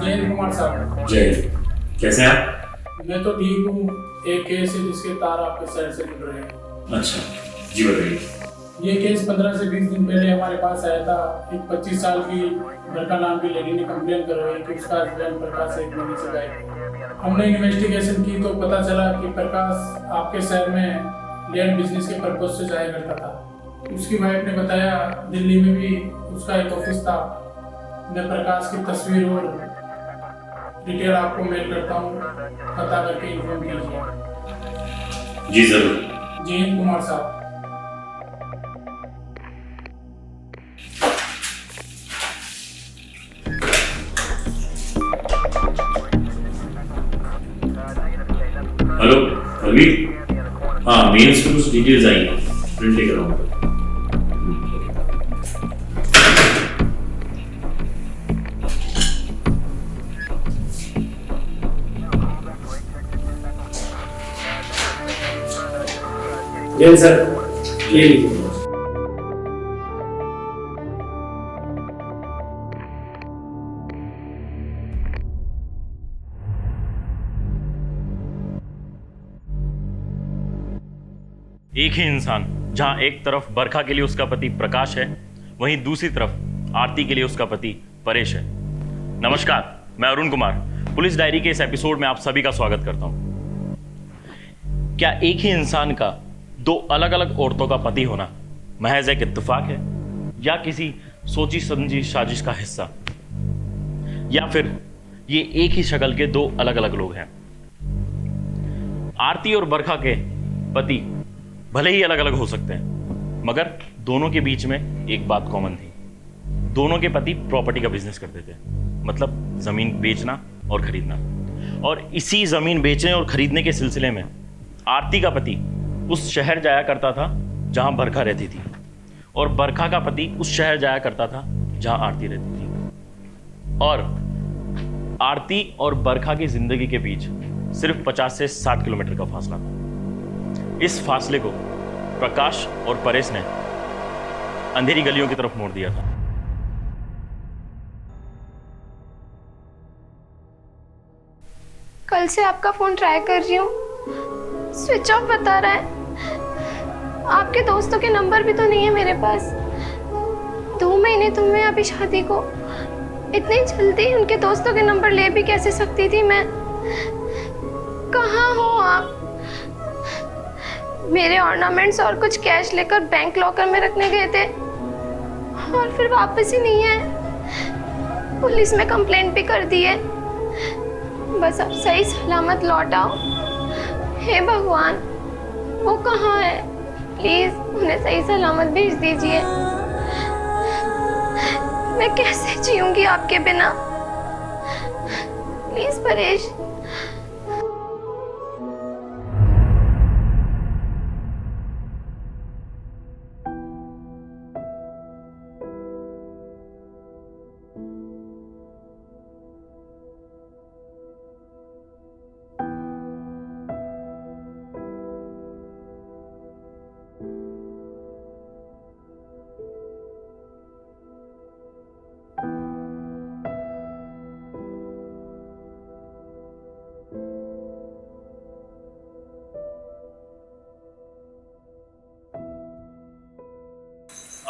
जयंत कुमार साहब। जय, कैसे हैं आप? मैं तो ठीक हूँ। एक केस है जिसके तार आपके शहर से जुड़ रहे हैं। अच्छा, जी बताइए। ये केस 15 से 20 दिन पहले हमारे पास आया था। एक 25 साल की बरका नाम की लेडी ने कंप्लेन करवाई कि उसका हस्बैंड प्रकाश एक महीने से गायब है। हमने इन्वेस्टिगेशन की तो पता चला कि प्रकाश आपके शहर में लैंड बिजनेस के पर्पज से जाया करता था। उसकी वाइफ ने बताया दिल्ली में भी उसका एक ऑफिस था। मैं प्रकाश की तस्वीर और डिटेल आपको मेल करता हूँ, पता करके इन्फॉर्म कीजिए। जी जरूर। जयंत कुमार साहब। हेलो रवि, हाँ मेल से कुछ डिटेल्स आई हैं, प्रिंट लेकर आऊँगा। जय सर, ये लीजिए। एक ही इंसान जहां एक तरफ बरखा के लिए उसका पति प्रकाश है, वहीं दूसरी तरफ आरती के लिए उसका पति परेश है। नमस्कार, मैं अरुण कुमार पुलिस डायरी के इस एपिसोड में आप सभी का स्वागत करता हूं। क्या एक ही इंसान का दो अलग अलग औरतों का पति होना महज एक इत्तेफाक है, या किसी सोची समझी साजिश का हिस्सा, या फिर ये एक ही शक्ल के दो अलग अलग लोग हैं? आरती और बरखा के पति भले ही अलग अलग हो सकते हैं, मगर दोनों के बीच में एक बात कॉमन थी। दोनों के पति प्रॉपर्टी का बिजनेस करते थे, मतलब जमीन बेचना और खरीदना। और इसी जमीन बेचने और खरीदने के सिलसिले में आरती का पति उस शहर जाया करता था जहां बरखा रहती थी, और बरखा का पति उस शहर जाया करता था जहां आरती रहती थी। और आरती और बरखा की जिंदगी के बीच सिर्फ 50 से 60 किलोमीटर का फासला था। इस फासले को प्रकाश और परेश ने अंधेरी गलियों की तरफ मोड़ दिया था। कल से आपका फोन ट्राई कर रही हूँ, स्विच ऑफ बता रहा है। आपके दोस्तों के नंबर भी तो नहीं है मेरे पास। 2 महीने तो हुए अभी शादी को, इतनी जल्दी उनके दोस्तों के नंबर ले भी कैसे सकती थी मैं? कहाँ हो आप? मेरे ऑर्नामेंट्स और कुछ कैश लेकर बैंक लॉकर में रखने गए थे और फिर वापस ही नहीं है। पुलिस में कंप्लेंट भी कर दी है। बस अब सही सलामत लौट आओ। हे भगवान, वो कहाँ है? प्लीज उन्हें सही सलामत भेज दीजिए। मैं कैसे जीऊंगी आपके बिना? प्लीज परेश।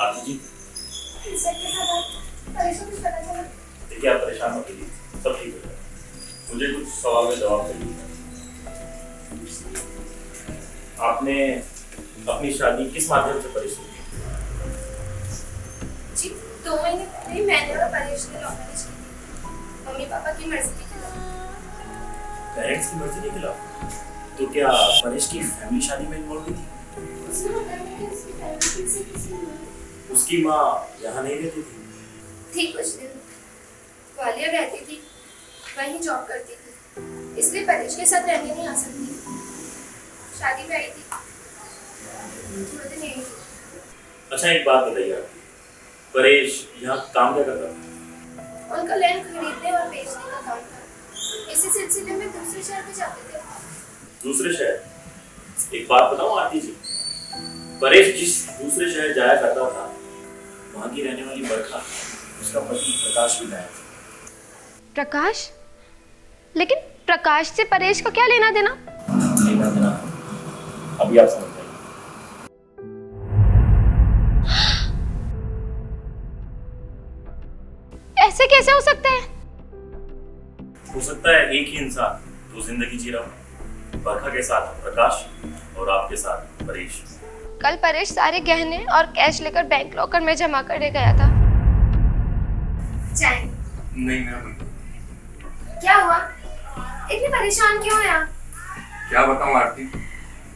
आरती जी, देखिए आप परेशान मत होइए, सब ठीक हो जाएगा। मुझे कुछ सवाल में जवाब चाहिए। आपने अपनी शादी किस माध्यम से परेश की? जी 2 महीने पहले मैंने और परेश ने लव मैरिज की थी, मम्मी पापा की मर्जी के खिलाफ। पेरेंट्स की मर्जी के खिलाफ? तो क्या परेश की फैमिली शादी में इन्वॉल्व थी? उसकी माँ यहाँ नहीं रहती थी कुछ दिन, ग्वालियर रहती थी, वहीं जॉब करती थी, इसलिए परेश के साथ रहने नहीं आ सकती। शादी में आई थी, थोड़े दिन यहीं थी। अच्छा एक बात बताइए आप, परेश यहाँ काम क्या करता था? उनका लैंड खरीदने और बेचने का काम था। इसी सिलसिले में दूसरे शहर में जाते थे। दूसरे शहर? एक बात बताऊं आरती जी, परेश जिस दूसरे शहर जाया करता था, वहां की रहने वाली बरखा उसका पति प्रकाश भी गायब था। प्रकाश? लेकिन प्रकाश से परेश का क्या लेना देना? लेना देना अभी आप समझ जाइए। ऐसे कैसे हो सकता है? हो सकता है एक ही इंसान दो जिंदगी जी रहा हो, बरखा के साथ प्रकाश और आपके साथ परेश। कल परेश सारे गहने और कैश लेकर बैंक लॉकर में जमा करने गया था। चाय? नहीं मैम, क्या हुआ? इतनी परेशान क्यों है आप? क्या बताऊं आरती,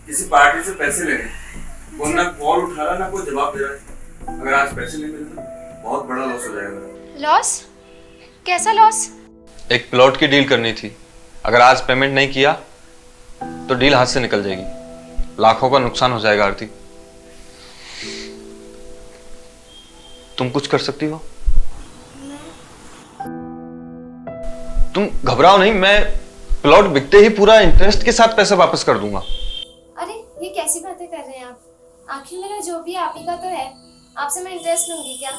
किसी पार्टी से पैसे लेने, वो ना कॉल उठा रहा ना कोई जवाब दे रहा है। अगर आज पैसे नहीं मिले तो बहुत बड़ा लॉस हो जाएगा मेरा। लॉस? कैसा लॉस? एक प्लॉट की डील करनी थी, अगर आज पेमेंट नहीं किया तो डील हाथ से निकल जाएगी, लाखों का नुकसान हो जाएगा। आरती, तुम कुछ कर सकती हो? तुम घबराओ नहीं, मैं प्लॉट बिकते ही पूरा इंटरेस्ट के साथ पैसे वापस कर दूंगा। अरे ये कैसी बातें कर रहे हैं आप? आखिर मेरा जो भी आप ही का तो है, आपसे मैं इंटरेस्ट लूंगी क्या?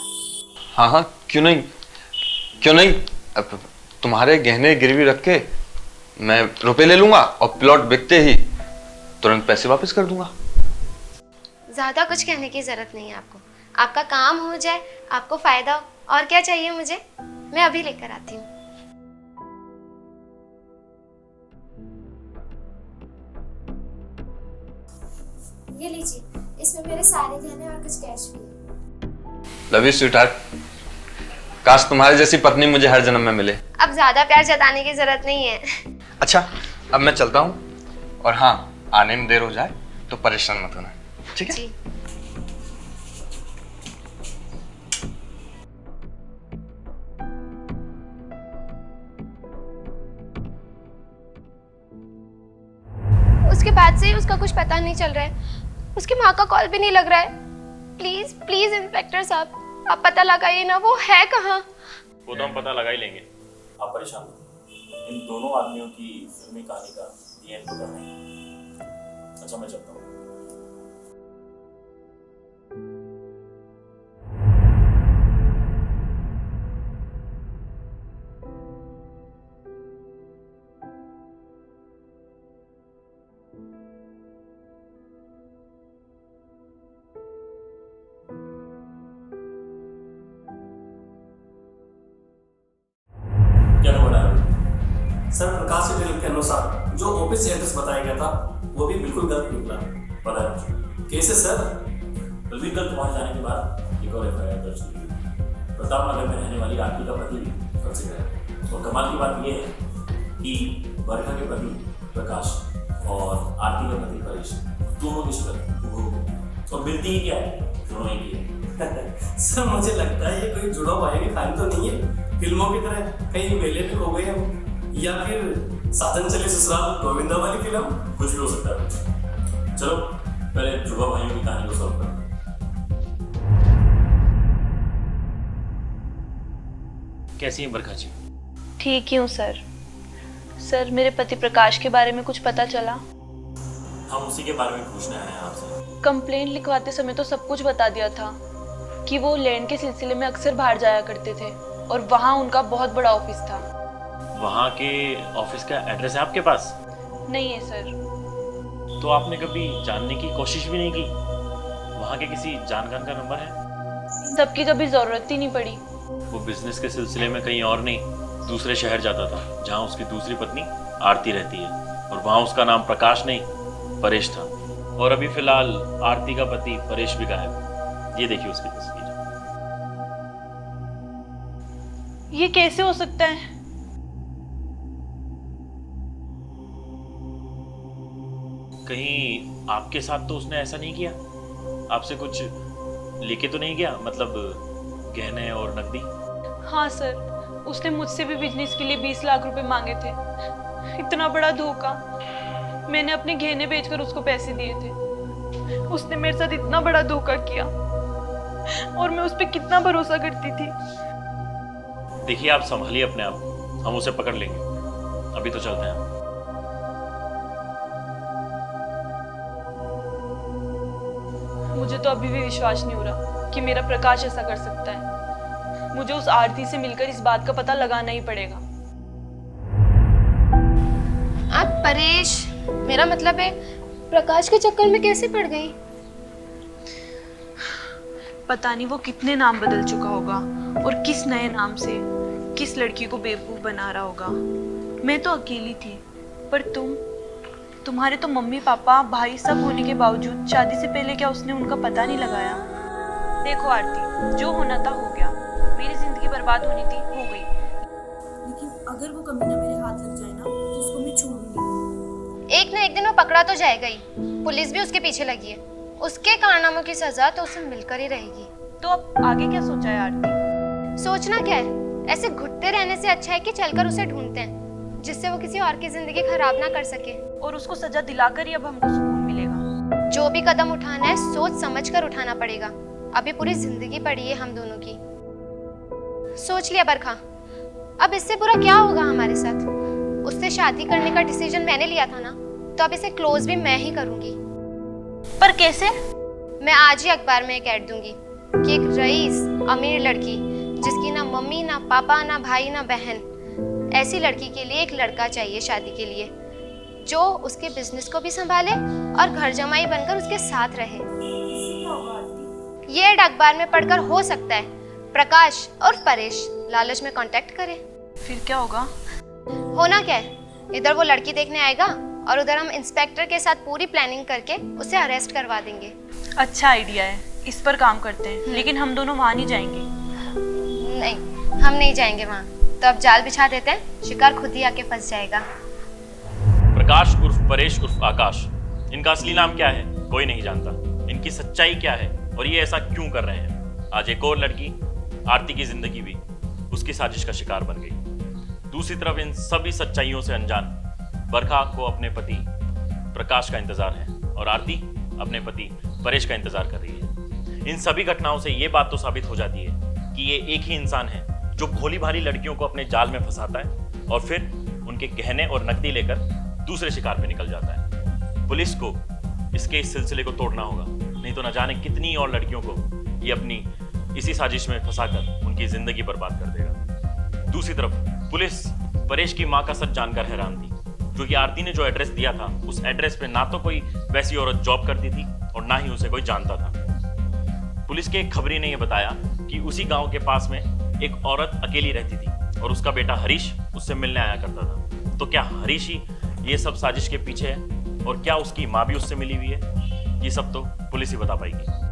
हाँ हाँ, क्यों नहीं, क्यों नहीं। अब तुम्हारे गहने गिरवी रख के मैं रुपए ले लूंगा और प्लॉट बिकते ही तुरंत पैसे वापस कर दूंगा। ज्यादा कुछ कहने की जरूरत नहीं है आपको। आपका काम हो जाए, आपको फायदा हो, और क्या चाहिए मुझे? मैं अभी लेकर आती हूँ। ये लीजिए, इसमें मेरे सारे गहने और कुछ कैश भी है। लव यू स्वीटहार्ट, काश तुम्हारी जैसी पत्नी मुझे हर जन्म में मिले। अब ज्यादा प्यार जताने की जरूरत नहीं है। अच्छा, अब मैं चलता हूँ, और हाँ, आने में देर हो जाए तो परेशान मत होना, ठीक है? जी। उसके बाद से ही उसका कुछ पता नहीं चल रहा है। उसकी माँ का कॉल भी नहीं लग रहा है। प्लीज प्लीज इंस्पेक्टर साहब, आप पता लगाइए ना, वो है कहाँ? वो तो हम पता लगा ही लेंगे। आप परेशान मत होइए। इन दोनों आदमियों की फिल्मी कहानी का डीएनए तो करना है। अच्छा, मैं चलता हूँ। क्या खबर है? सर, प्रकाश डिटेल के अनुसार जो ऑफिस एड्रेस बताया गया था वो भी बिल्कुल गलत निकला। पता है मुझे। कैसे सर? बल्कि कल तुम्हारे जाने के बाद एक और एफआईआर दर्ज की गई। प्रताप नगर में रहने वाली आरती का पति भी फंसे गया। और कमाल की बात यह है कि बरखा के पति प्रकाश और आरती का पति परेश दोनों की शक्ल हूबहू। और मिलती ही क्या है? दोनों एक ही है। सर, मुझे लगता है ये कोई जुड़ा भाई की कहानी तो नहीं है। फिल्मों की तरह कहीं मेले में हो गए हम, या फिर साधन चले ससुराल गोविंदा वाली फिल्म। कुछ भी हो सकता है। चलो पहले जुड़वा भाइयों की कहानी को सॉल्व करते हैं। कैसी हैं बरखा जी? ठीक ही हूँ सर। सर, मेरे पति प्रकाश के बारे में कुछ पता चला? हम उसी के बारे में पूछने आए हैं आपसे। कंप्लेंट लिखवाते समय तो सब कुछ बता दिया था कि वो लैंड के सिलसिले में अक्सर बाहर जाया करते थे और वहाँ उनका बहुत बड़ा ऑफिस था। वहाँ के ऑफिस का एड्रेस है आपके पास? नहीं है सर। तो आपने कभी जानने की कोशिश भी नहीं की? वहाँ के किसी जानकार का नंबर है? सबकी कभी जरूरत ही नहीं पड़ी। वो बिजनेस के सिलसिले में कहीं और नहीं, दूसरे शहर जाता था जहाँ उसकी दूसरी पत्नी आरती रहती है, और वहाँ उसका नाम प्रकाश नहीं परेश था। और अभी फिलहाल आरती का पति परेश भी गायब है। ये देखिए उसकी तस्वीर। ये कैसे हो सकता है? कहीं आपके साथ तो उसने ऐसा नहीं किया? आपसे कुछ लेके तो नहीं गया, मतलब गहने और नकदी? हाँ सर, उसने मुझसे भी बिजनेस के लिए 20 लाख रुपए मांगे थे। इतना बड़ा धोखा। मैंने अपने गहने बेचकर उसको पैसे दिए थे। उसने मेरे साथ इतना बड़ा धोखा किया और मैं उस पर कितना भरोसा करती थी। देखिए, आप संभालिए अपने आप, हम उसे पकड़ लेंगे। अभी तो चलते हैं। मुझे तो अभी भी विश्वास नहीं हो रहा कि मेरा प्रकाश ऐसा कर सकता है। मुझे उस आरती से मिलकर इस बात का पता लगाना ही पड़ेगा। परेश, मेरा मतलब है प्रकाश के चक्कर में कैसे पड़ गई? पता नहीं वो कितने नाम बदल चुका होगा और किस नए नाम से किस लड़की को बेवकूफ बना रहा होगा। मैं तो अकेली थी, पर तुम्हारे तो मम्मी पापा भाई सब होने के बावजूद शादी से पहले क्या उसने उनका पता नहीं लगाया? देखो आरती, जो होना था हो गया। मेरी जिंदगी बर्बाद होनी थी, हो गई। लेकिन अगर वो कमीना मेरे हाथ लग जाए ना तो उसको मैं छोड़ूंगी। एक ना एक दिन वो पकड़ा तो जाएगा ही, पुलिस भी उसके पीछे लगी है। उसके कारनामों की सजा तो उसे मिलकर ही रहेगी। तो अब आगे क्या सोचा है आरती? सोचना क्या है, ऐसे घुटते रहने से अच्छा है कि चलकर उसे ढूंढते हैं, जिससे वो किसी और की जिंदगी खराब ना कर सके। और उसको सजा दिलाकर ही अब हमको सुकून मिलेगा। जो भी कदम उठाना है सोच समझ कर उठाना पड़ेगा। अभी पूरी जिंदगी पड़ी है हम दोनों की। सोच लिया बरखा, अब इससे बुरा क्या होगा हमारे साथ? उससे शादी करने का डिसीजन मैंने लिया था ना, तो अब इसे क्लोज भी मैं ही करूंगी। पर कैसे? मैं आज ही अखबार में एक ऐड दूंगी कि एक रईस अमीर लड़की जिसकी ना मम्मी ना पापा ना भाई ना बहन, ऐसी लड़की के लिए एक लड़का चाहिए शादी के लिए, जो उसके बिजनेस को भी संभाले और घर जमाई बनकर उसके साथ रहे। ये ऐड अखबार में पढ़कर हो सकता है प्रकाश और परेश लालच में कांटेक्ट करें। फिर क्या होगा? होना क्या है, इधर वो लड़की देखने आएगा और उधर हम इंस्पेक्टर के साथ पूरी प्लानिंग करके उसे अरेस्ट करवा देंगे। अच्छा आइडिया है, इस पर काम करते हैं। लेकिन हम दोनों वहां नहीं जाएंगे। नहीं, हम नहीं जाएंगे वहाँ। तो अब जाल बिछा देते हैं, शिकार खुद ही आके फंस जाएगा। प्रकाश उर्फ परेश उर्फ आकाश, इनका असली नाम क्या है कोई नहीं जानता। इनकी सच्चाई क्या है और ये ऐसा क्यों कर रहे हैं? आज एक और लड़की आरती की जिंदगी भी उसकी साजिश का शिकार बन गई। दूसरी तरफ इन सभी सच्चाइयों से अनजान बरखा को अपने पति प्रकाश का इंतजार है और आरती अपने पति परेश का इंतजार कर रही है। इन सभी घटनाओं से ये बात तो साबित हो जाती है कि ये एक ही इंसान है जो भोली भाली लड़कियों को अपने जाल में फंसाता है और फिर उनके गहने और नकदी लेकर दूसरे शिकार पे निकल जाता है। पुलिस को इस सिलसिले को तोड़ना होगा, नहीं तो न जाने कितनी और लड़कियों को ये अपनी इसी साजिश में फंसाकर उनकी जिंदगी बर्बाद कर देगा। दूसरी तरफ पुलिस परेश की मां का सच जानकर हैरान थी, क्योंकि आरती ने जो एड्रेस दिया था उस एड्रेस पे ना तो कोई वैसी औरत जॉब करती थी और ना ही उसे कोई जानता था। पुलिस के एक खबरी ने यह बताया कि उसी गांव के पास में एक औरत अकेली रहती थी और उसका बेटा हरीश उससे मिलने आया करता था। तो क्या हरीश ही ये सब साजिश के पीछे है और क्या उसकी माँ भी उससे मिली हुई है? ये सब तो पुलिस ही बता पाएगी।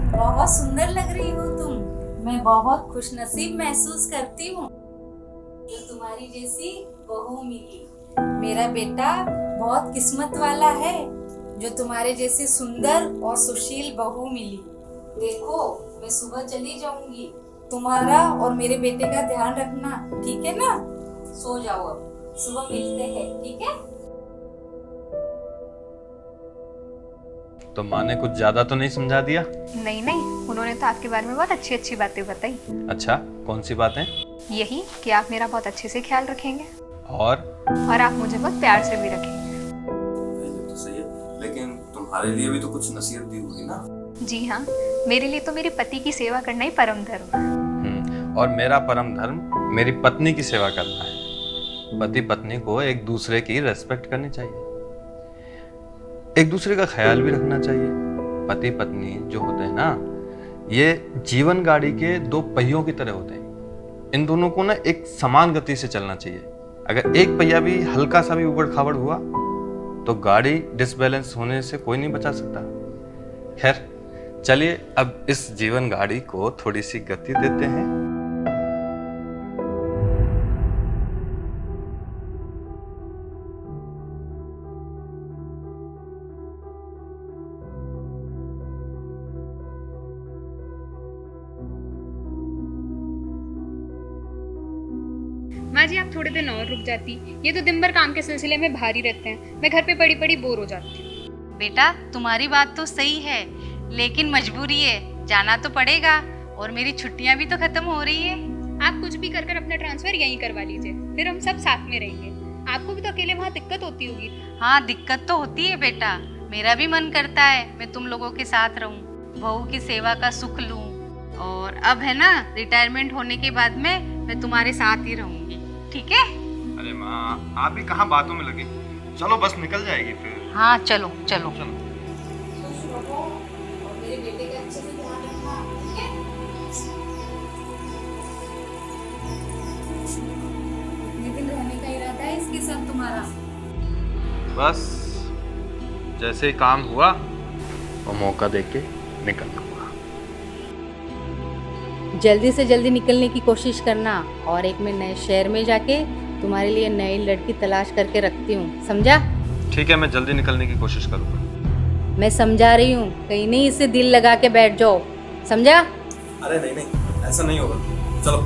बहुत सुंदर लग रही हो तुम। मैं बहुत खुशनसीब महसूस करती हूँ जो तुम्हारी जैसी बहू मिली। मेरा बेटा बहुत किस्मत वाला है जो तुम्हारे जैसी सुंदर और सुशील बहू मिली। देखो मैं सुबह चली जाऊंगी, तुम्हारा और मेरे बेटे का ध्यान रखना, ठीक है ना? सो जाओ, अब सुबह मिलते हैं, ठीक है? तो माँ ने कुछ ज्यादा तो नहीं समझा दिया? नहीं नहीं, उन्होंने तो आपके बारे में बहुत अच्छी अच्छी बातें बताई। अच्छा, कौन सी बातें? यही कि आप मेरा बहुत अच्छे से ख्याल रखेंगे और आप मुझे बहुत प्यार से भी रखेंगे। तो सही है, लेकिन तुम्हारे लिए भी तो कुछ नसीहत दी होगी ना? जी हाँ, मेरे लिए तो मेरे पति की सेवा करना ही परम धर्म है। और मेरा परम धर्म मेरी पत्नी की सेवा करना है। पति पत्नी को एक दूसरे की रेस्पेक्ट करनी चाहिए, एक दूसरे का ख्याल भी रखना चाहिए। पति पत्नी जो होते हैं ना, ये जीवन गाड़ी के दो पहियों की तरह होते हैं। इन दोनों को ना एक समान गति से चलना चाहिए। अगर एक पहिया भी हल्का सा भी उबड़ खाबड़ हुआ तो गाड़ी डिसबैलेंस होने से कोई नहीं बचा सकता। खैर चलिए, अब इस जीवन गाड़ी को थोड़ी सी गति देते हैं। माँ जी, आप थोड़े दिन और रुक जाती। ये तो दिन भर काम के सिलसिले में भारी रहते हैं। मैं घर पे पड़ी पड़ी बोर हो जाती हूँ। बेटा तुम्हारी बात तो सही है, लेकिन मजबूरी है, जाना तो पड़ेगा। और मेरी छुट्टियां भी तो खत्म हो रही है। आप कुछ भी कर अपना ट्रांसफर यहीं करवा लीजिए, फिर हम सब साथ में रहेंगे। आपको भी तो अकेले वहाँ दिक्कत होती होगी। हाँ, दिक्कत तो होती है बेटा। मेरा भी मन करता है मैं तुम लोगों के साथ रहूं, बहू की सेवा का सुख लूं। और अब है ना, रिटायरमेंट होने के बाद में मैं तुम्हारे साथ ही रहूंगी, ठीक है? अरे माँ, आप भी कहाँ बातों में लगे। चलो बस निकल जाएगी फिर। हाँ चलो चलो। खुश रहो और मेरे बेटे का अच्छे से ध्यान रखना, ठीक है? कितने दिन रहने का इरादा है इसके साथ तुम्हारा? बस जैसे ही काम हुआ वो मौका देख के निकल लूंगा। जल्दी से जल्दी निकलने की कोशिश करना, और एक मैं नए शहर में जाके तुम्हारे लिए नई लड़की तलाश करके रखती हूँ, समझा? ठीक है, मैं जल्दी निकलने की कोशिश करूँगा। मैं समझा रही हूँ, कहीं नहीं इससे दिल लगा के बैठ जाओ, समझा? अरे नहीं नहीं, ऐसा नहीं होगा, चलो।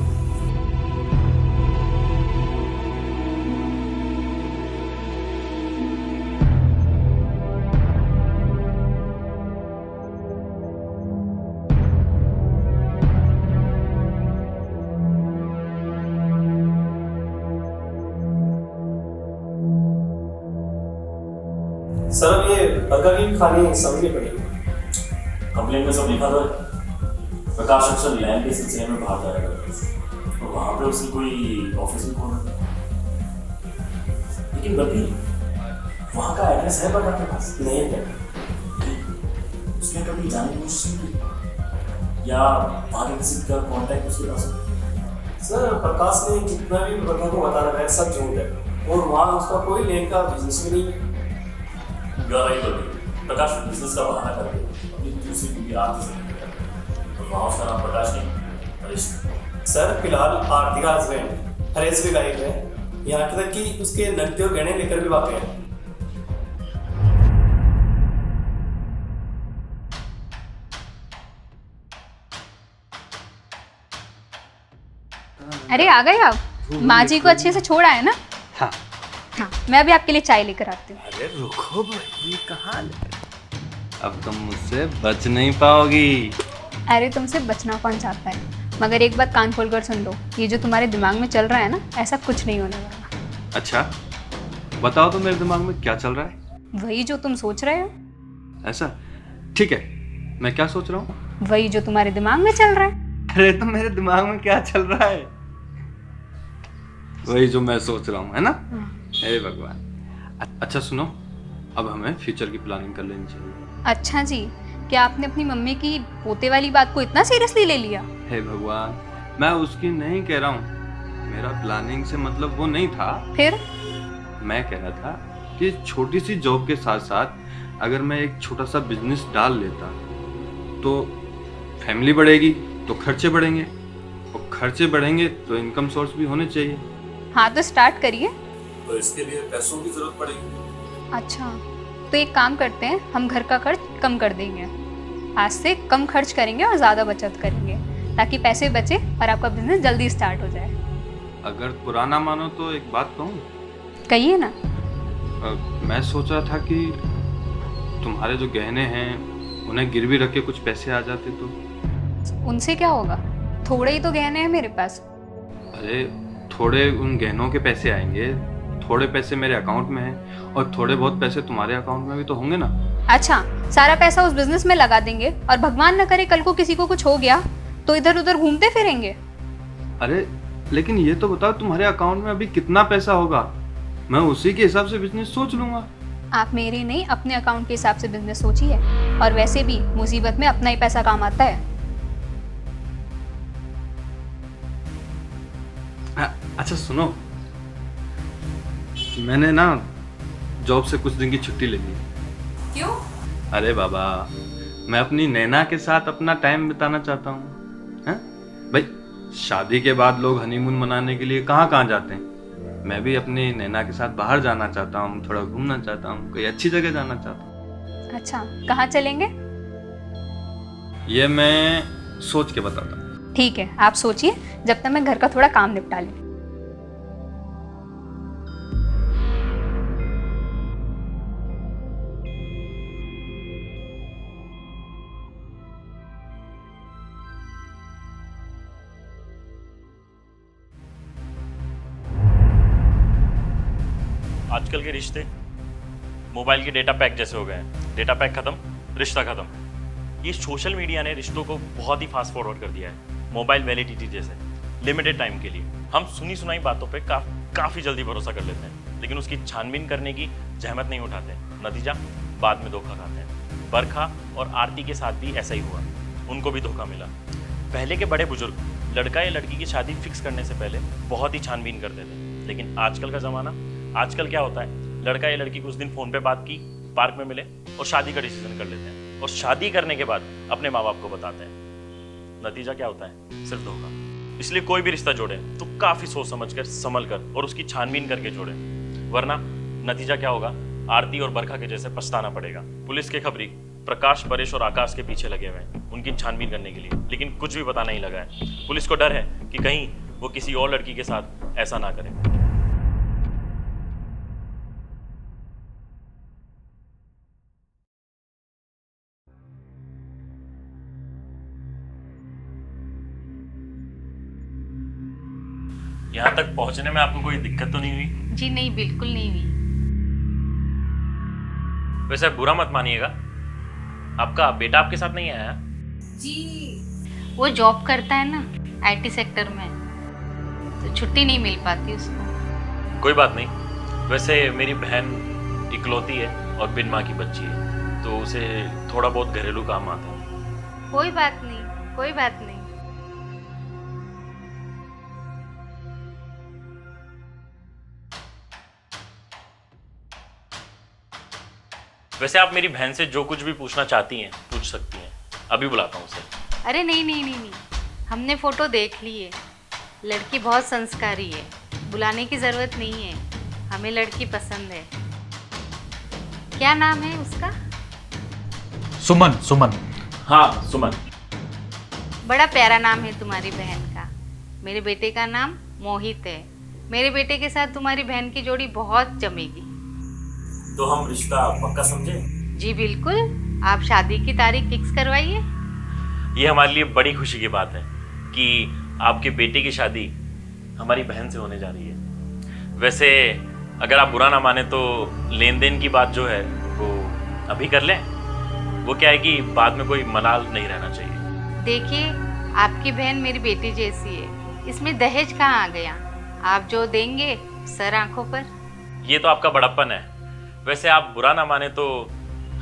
सर अब ये बर्गर की खानी समझनी पड़ेगी। कंप्लेन में सब लिखा था प्रकाश अक्सर लैंड के सिलसिले में बाहर जाया करता था और वहां पे उसकी कोई ऑफिस भी खोला था। लेकिन बल्कि वहां का एड्रेस है प्रकाश के पास? नहीं है। उसने कभी जाने की कोशिश नहीं की या आगे किसी का कांटेक्ट उसके पास है? सर प्रकाश ने जितना भी बर्गर को बता रहा है सब झूठ है, और वहाँ उसका कोई लेन का बिजनेस भी नहीं है। प्रकाश बिजनेस का बहाना करके अपनी दूसरी बीवी आरती से मिल गया और वहाँ उसका नाम प्रकाश नहीं हरीश। सर फिलहाल आरती का हस्बैंड हरेश भी गायब है, यहाँ तक कि उसके नकदी और गहने लेकर भी वापस हैं। अरे आ गए आप? माँ जी को अच्छे से छोड़ा है ना? हाँ। हाँ, मैं अभी आपके लिए चाय लेकर आती हूँ। अरे रुको भाई, कहाँ ले? अब तुम मुझसे बच नहीं पाओगी। अरे तुमसे बचना कौन चाहता है, मगर एक बात कान खोल कर सुन लो, ये जो तुम्हारे दिमाग में चल रहा है ना, ऐसा कुछ नहीं होने वाला। अच्छा बताओ तो मेरे दिमाग में क्या चल रहा है? वही जो तुम सोच रहे हो। ऐसा? ठीक है, मैं क्या सोच रहा हूँ? वही जो तुम्हारे दिमाग में चल रहा है। अरे तो मेरे दिमाग में क्या चल रहा है? वही जो मैं सोच रहा हूँ, है ना? हे भगवान। अच्छा सुनो, अब हमें फ्यूचर की प्लानिंग कर लेनी चाहिए। अच्छा जी, क्या आपने अपनी मम्मी की पोते वाली बात को इतना सीरियसली ले लिया? हे भगवान, मैं उसकी नहीं कह रहा हूँ, मेरा प्लानिंग से मतलब वो नहीं था। फिर? मैं कह रहा था कि छोटी सी जॉब के साथ साथ अगर मैं एक छोटा सा बिजनेस डाल लेता तो फैमिली बढ़ेगी तो खर्चे बढ़ेंगे, और खर्चे बढ़ेंगे तो इनकम सोर्स भी होने चाहिए। हाँ तो स्टार्ट करिए। तो इसके लिए पैसों की जरूरत पड़ेगी। अच्छा तो एक काम करते हैं, हम घर का खर्च कम कर देंगे, आज से कम खर्च करेंगे और ज़्यादा बचत करेंगे ताकि पैसे बचे और आपका बिजनेस जल्दी स्टार्ट हो जाए। अगर पुराना मानो तो एक बात कहूँ? कहिए ना। मैं सोच रहा था कि तुम्हारे जो गहने हैं उन्हें गिरवी रख के कुछ पैसे आ जाते तो। उनसे क्या होगा, थोड़े ही तो गहने हैं मेरे पास। अरे थोड़े उन गहनों के पैसे आएंगे, थोड़े पैसे मेरे अकाउंट में हैं और थोड़े बहुत पैसे तुम्हारे अकाउंट में भी तो होंगे ना। अच्छा, सारा पैसा उस बिजनेस में लगा देंगे और भगवान न करे कल को किसी को कुछ हो गया तो इधर उधर घूमते फिरेंगे। अरे लेकिन ये तो बताओ तुम्हारे अकाउंट में अभी कितना पैसा होगा, मैं उसी के हिसाब से बिजनेस सोच लूंगा। आप मेरे नहीं अपने अकाउंट के हिसाब से बिजनेस सोचिए, और वैसे भी मुसीबत में अपना ही पैसा काम आता है। अच्छा सुनो, मैंने ना जॉब से कुछ दिन की छुट्टी ले ली। क्यों? अरे बाबा, मैं अपनी नैना के साथ अपना टाइम बिताना चाहता हूँ। भाई शादी के बाद लोग हनीमून मनाने के लिए कहाँ कहाँ जाते हैं, मैं भी अपनी नैना के साथ बाहर जाना चाहता हूँ, थोड़ा घूमना चाहता हूँ, कोई अच्छी जगह जाना चाहता हूँ। अच्छा, कहाँ चलेंगे? ये मैं सोच के बताता हूँ। ठीक है, आप सोचिए जब तक मैं घर का थोड़ा काम निपटा लूँ। आजकल के रिश्ते मोबाइल के डेटा पैक जैसे हो गए हैं। डेटा पैक खत्म, रिश्ता खत्म। ये सोशल मीडिया ने रिश्तों को बहुत ही फास्ट फॉरवर्ड कर दिया है, मोबाइल वैलिडिटी जैसे, लिमिटेड टाइम के लिए। हम सुनी सुनाई बातों पे काफ़ी जल्दी भरोसा कर लेते हैं, लेकिन उसकी छानबीन करने की जहमत नहीं उठाते। नतीजा बाद में धोखा खाते हैं। बरखा और आरती के साथ भी ऐसा ही हुआ, उनको भी धोखा मिला। पहले के बड़े बुजुर्ग लड़का या लड़की की शादी फिक्स करने से पहले बहुत ही छानबीन करते थे, लेकिन आजकल का ज़माना, आजकल क्या होता है, लड़का या लड़की कुछ दिन फ़ोन पे बात की, पार्क में मिले और शादी का डिसीजन कर लेते हैं, और शादी करने के बाद अपने माँ बाप को बताते हैं। नतीजा क्या होता है? सिर्फ धोखा। इसलिए कोई भी रिश्ता जोड़े तो काफ़ी सोच समझ कर, संभल कर और उसकी छानबीन करके जोड़े, वरना नतीजा क्या होगा? आरती और बरखा के जैसे पछताना पड़ेगा। पुलिस के खबरी प्रकाश, परेश और आकाश के पीछे लगे हुए हैं उनकी छानबीन करने के लिए, लेकिन कुछ भी पता नहीं लगा है। पुलिस को डर है कि कहीं वो किसी और लड़की के साथ ऐसा ना करे। यहाँ तक पहुंचने में आपको कोई दिक्कत तो नहीं हुई? जी नहीं, बिल्कुल नहीं हुई। वैसे बुरा मत मानिएगा, आपका बेटा आपके साथ नहीं आया? जी वो जॉब करता है ना आईटी सेक्टर में, तो छुट्टी नहीं मिल पाती उसको। कोई बात नहीं। वैसे मेरी बहन इकलौती है और बिन माँ की बच्ची है, तो उसे थोड़ा बहुत घरेलू काम आता है। कोई बात नहीं, कोई बात नहीं। वैसे आप मेरी बहन से जो कुछ भी पूछना चाहती हैं पूछ सकती हैं, अभी बुलाता हूँ उसे। अरे नहीं नहीं नहीं नहीं, हमने फोटो देख ली है, लड़की बहुत संस्कारी है, बुलाने की जरूरत नहीं है, हमें लड़की पसंद है। क्या नाम है उसका? सुमन। सुमन। हाँ सुमन। बड़ा प्यारा नाम है तुम्हारी बहन का। मेरे बेटे का नाम मोहित है। मेरे बेटे के साथ तुम्हारी बहन की जोड़ी बहुत जमेगी। तो हम रिश्ता पक्का समझे? जी बिल्कुल, आप शादी की तारीख फिक्स करवाइए। ये हमारे लिए बड़ी खुशी की बात है कि आपके बेटे की शादी हमारी बहन से होने जा रही है। वैसे अगर आप बुरा ना माने तो लेन देन की बात जो है वो अभी कर लें। वो क्या है कि बाद में कोई मलाल नहीं रहना चाहिए। देखिए, आपकी बहन मेरी बेटी जैसी है, इसमें दहेज कहाँ आ गया? आप जो देंगे सर आंखों पर। ये तो आपका बड़प्पन है। वैसे आप बुरा ना माने तो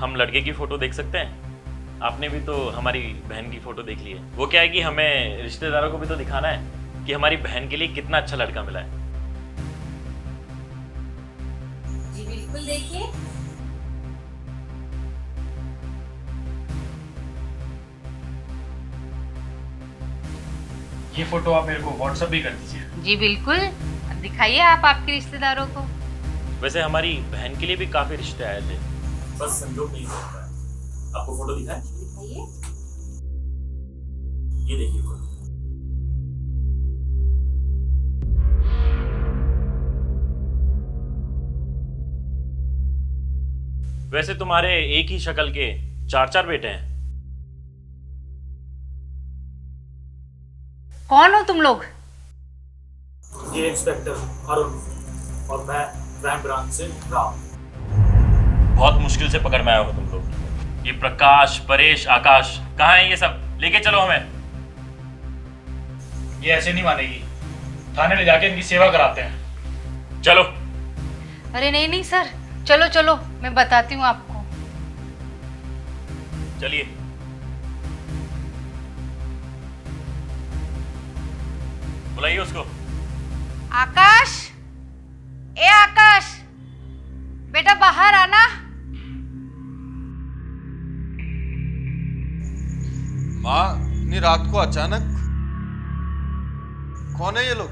हम लड़के की फ़ोटो देख सकते हैं? आपने भी तो हमारी बहन की फ़ोटो देख ली है। वो क्या है कि हमें रिश्तेदारों को भी तो दिखाना है कि हमारी बहन के लिए कितना अच्छा लड़का मिला है। जी बिल्कुल, देखिए। ये फोटो आप मेरे को व्हाट्सएप भी कर दीजिए। जी बिल्कुल, दिखाइए आप आपके रिश्तेदारों को। वैसे हमारी बहन के लिए भी काफ़ी रिश्ते आए थे, बस संजोग नहीं होता है। आपको फोटो दिखाएं? दिखाइए। ये देखिए फोटो। वैसे तुम्हारे एक ही शक्ल के 4-4 बेटे हैं। कौन हो तुम लोग? ये इंस्पेक्टर अरुण और मैं क्राइम ब्रांच से राम। बहुत मुश्किल से पकड़ में आए हो तुम लोग। ये प्रकाश, परेश, आकाश कहाँ हैं? ये सब लेके चलो हमें। ये ऐसे नहीं मानेगी, थाने ले जाके इनकी सेवा कराते हैं। चलो। अरे नहीं नहीं सर, चलो चलो, मैं बताती हूँ आपको। चलिए। बुलाइए उसको। आकाश, ए आकाश, बेटा बाहर आना। माँ, इतनी रात को अचानक? कौन है ये लोग?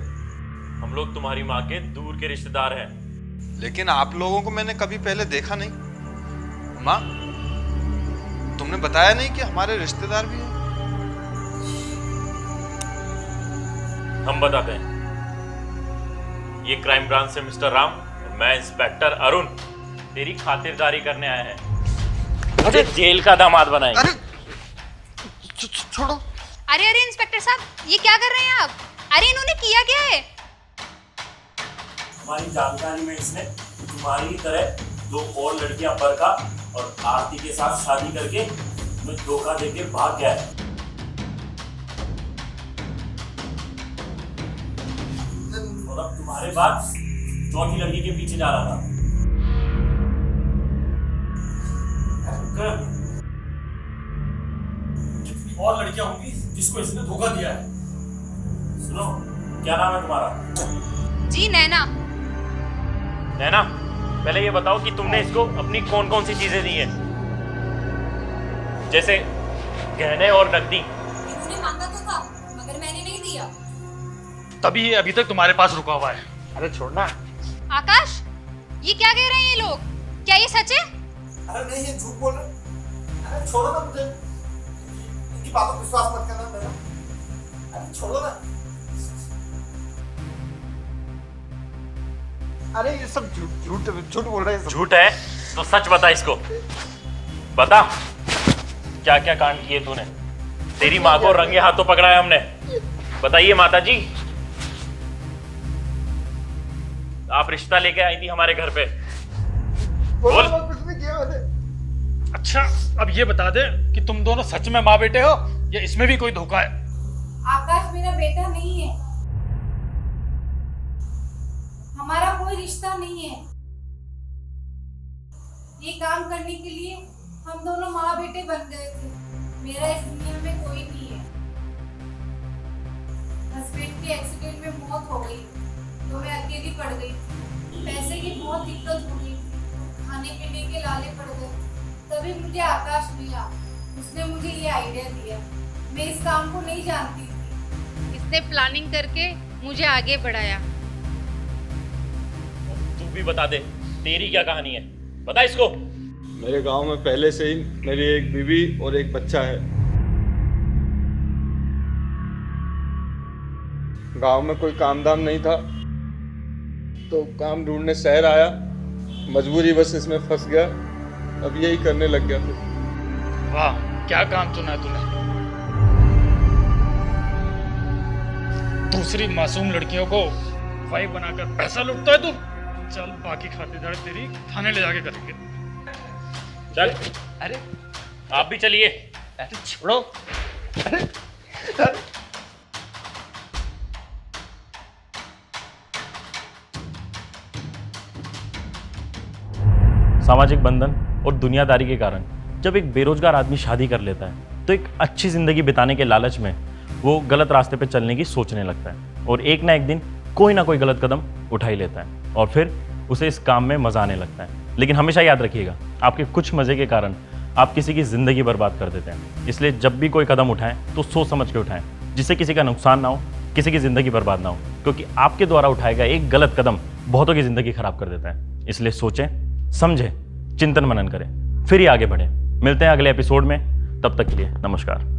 हम लोग तुम्हारी माँ के दूर के रिश्तेदार हैं। लेकिन आप लोगों को मैंने कभी पहले देखा नहीं। माँ, तुमने बताया नहीं कि हमारे रिश्तेदार भी हैं? हम बताते हैं। ये क्राइम ब्रांच से मिस्टर राम और मैं इंस्पेक्टर अरुण तेरी खातिरदारी करने आए हैं। अरे जेल का दामाद बनाएंगे। अरे छोड़ो। अरे अरे इंस्पेक्टर साहब, ये क्या कर रहे हैं आप? अरे इन्होंने किया क्या है? हमारी जानकारी में इसने तुम्हारी ही तरह 2 और लड़कियां बरखा और आरती के साथ शादी करके तुम्हें धोखा देके भाग गया है। और अब तुम्हारे बाद चौथी लड़की के पीछे जा रहा था। कितनी और लड़कियां होंगी जिसको इसने धोखा दिया है। सुनो, क्या नाम है तुम्हारा? जी नैना। नैना, पहले ये बताओ कि तुमने इसको अपनी कौन कौन सी चीजें दी हैं, जैसे गहने और नकदी। इन्होंने मांगा तो था मगर मैंने नहीं दिया। तभी ये अभी तक तुम्हारे पास रुका हुआ है। अरे छोड़ना। आकाश, ये क्या कह रहे हैं ये लोग? क्या ये सच है? अरे नहीं, ये झूठ बोल रहे हैं। अरे छोड़ो ना मुझे, इनकी बातों पर विश्वास मत करना मेरा। अरे छोड़ो ना। अरे ये सब झूठ बोल रहे हैं। झूठ है तो सच बता इसको। बता क्या क्या कांड किए तूने। तेरी माँ को रंगे हाथों पकड़ा है हमने। बताइए माता जी, आप रिश्ता लेके आई थी हमारे घर पे। बोल। कुछ नहीं किया मैंने। अच्छा, अब ये बता दे कि तुम दोनों सच में माँ बेटे हो या इसमें भी कोई धोखा है? आकाश मेरा बेटा नहीं है, हमारा कोई रिश्ता नहीं है। ये काम करने के लिए हम दोनों माँ बेटे बन गए थे। मेरा इस दुनिया में कोई नहीं है। हस्बैंड के एक्सीडेंट में मौत हो गई तो मैं अकेली पड़ गई थी। पैसे की बहुत दिक्कत हो गई थी, खाने पीने के लाले पड़ गए। तभी मुझे आकाश मिला, उसने मुझे ये आइडिया दिया। मैं इस काम को नहीं जानती थी, इसने प्लानिंग करके मुझे आगे बढ़ाया। तू भी बता दे, तेरी क्या कहानी है, बता इसको। मेरे गांव में पहले से ही मेरी एक बीवी और एक बच्चा है। गांव में कोई काम धाम नहीं था तो काम ढूंढने शहर आया। मजबूरी बस इसमें फंस गया, अब यही करने लग गया फिर। वाह, क्या काम चुना है तूने। दूसरी मासूम लड़कियों को वाइफ बनाकर पैसा लुटता है तू। चल, बाकी खातिरदारी तेरी थाने ले जाके करेंगे। चल। अरे आप भी चलिए। अरे छोड़ो। अरे सामाजिक बंधन और दुनियादारी के कारण जब एक बेरोजगार आदमी शादी कर लेता है तो एक अच्छी जिंदगी बिताने के लालच में वो गलत रास्ते पे चलने की सोचने लगता है और एक ना एक दिन कोई ना कोई गलत कदम उठा ही लेता है और फिर उसे इस काम में मजा आने लगता है। लेकिन हमेशा याद रखिएगा, आपके कुछ मजे के कारण आप किसी की जिंदगी बर्बाद कर देते हैं। इसलिए जब भी कोई कदम उठाएं तो सोच समझ के उठाएं, जिससे किसी का नुकसान ना हो, किसी की जिंदगी बर्बाद ना हो, क्योंकि आपके द्वारा उठाया गया एक गलत कदम बहुतों की जिंदगी खराब कर देता है। इसलिए सोचें, समझें, चिंतन मनन करें, फिर ही आगे बढ़ें। मिलते हैं अगले एपिसोड में, तब तक के लिए नमस्कार।